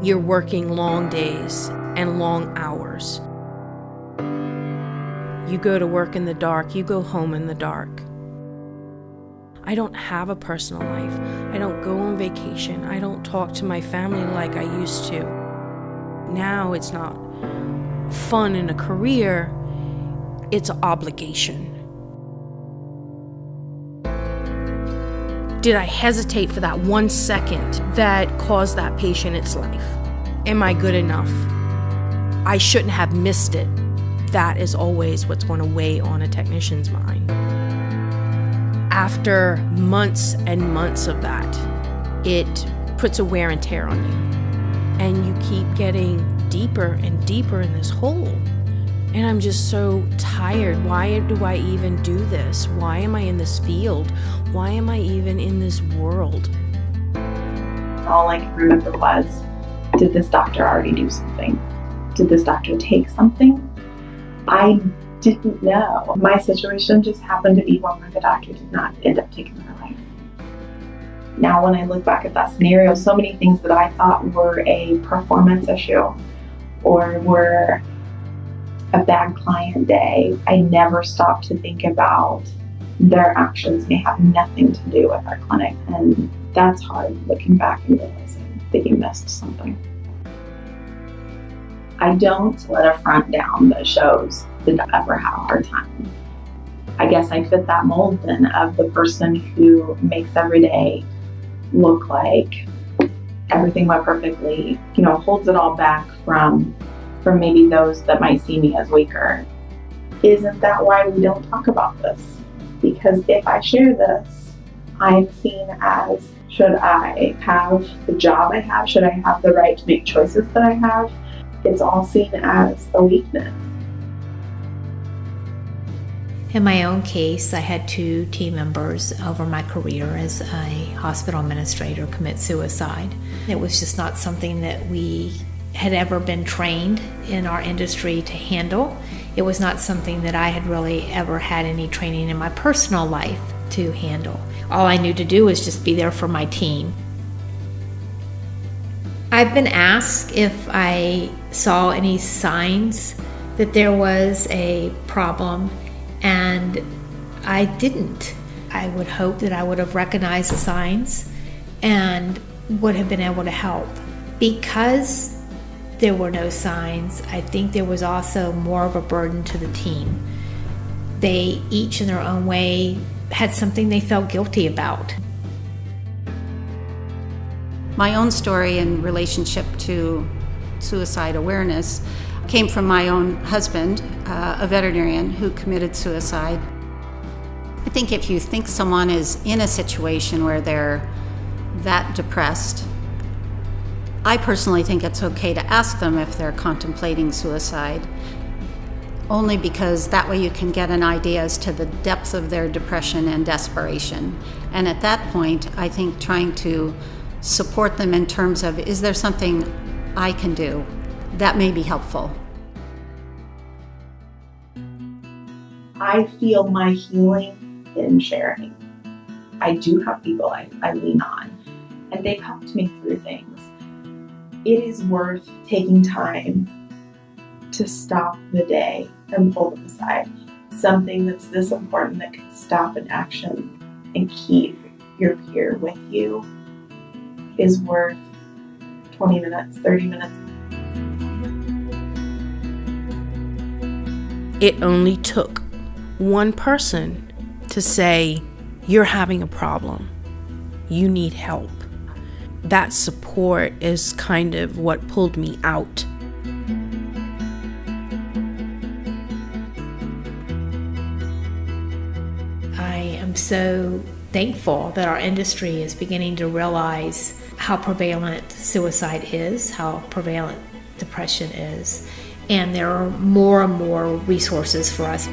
You're working long days and long hours. You go to work in the dark, you go home in the dark. I don't have a personal life. I don't go on vacation. I don't talk to my family like I used to. Now it's not fun in a career, it's an obligation. Did I hesitate for that 1 second that caused that patient its life? Am I good enough? I shouldn't have missed it. That is always what's going to weigh on a technician's mind. After months and months of that, it puts a wear and tear on you. And you keep getting deeper and deeper in this hole. And I'm just so tired. Why do I even do this? Why am I in this field? Why am I even in this world? All I could remember was, did this doctor already do something? Did this doctor take something? I didn't know. My situation just happened to be one where the doctor did not end up taking her life. Now, when I look back at that scenario, so many things that I thought were a performance issue or were a bad client day, I never stopped to think about their actions may have nothing to do with our clinic. And that's hard, looking back and realizing that you missed something. I don't let a front down that shows that I ever had a hard time. I guess I fit that mold then of the person who makes every day look like everything went perfectly, holds it all back from maybe those that might see me as weaker. Isn't that why we don't talk about this? Because if I share this, I'm seen as, should I have the job I have? Should I have the right to make choices that I have? It's all seen as a weakness. In my own case, I had 2 team members over my career as a hospital administrator commit suicide. It was just not something that we had ever been trained in our industry to handle. It was not something that I had really ever had any training in my personal life to handle. All I knew to do was just be there for my team. I've been asked if I saw any signs that there was a problem, and I didn't. I would hope that I would have recognized the signs and would have been able to help. Because there were no signs, I think there was also more of a burden to the team. They each in their own way had something they felt guilty about. My own story in relationship to suicide awareness came from my own husband, a veterinarian who committed suicide. I think if you think someone is in a situation where they're that depressed, I personally think it's okay to ask them if they're contemplating suicide, only because that way you can get an idea as to the depth of their depression and desperation. And at that point, I think trying to support them in terms of, is there something I can do? That may be helpful. I feel my healing in sharing. I do have people I lean on, and they've helped me through things. It is worth taking time to stop the day and pull them aside. Something that's this important that can stop an action and keep your peer with you is worth 20 minutes, 30 minutes. It only took one person to say, you're having a problem. You need help. That support is kind of what pulled me out. I am so thankful that our industry is beginning to realize how prevalent suicide is, how prevalent depression is, and there are more and more resources for us.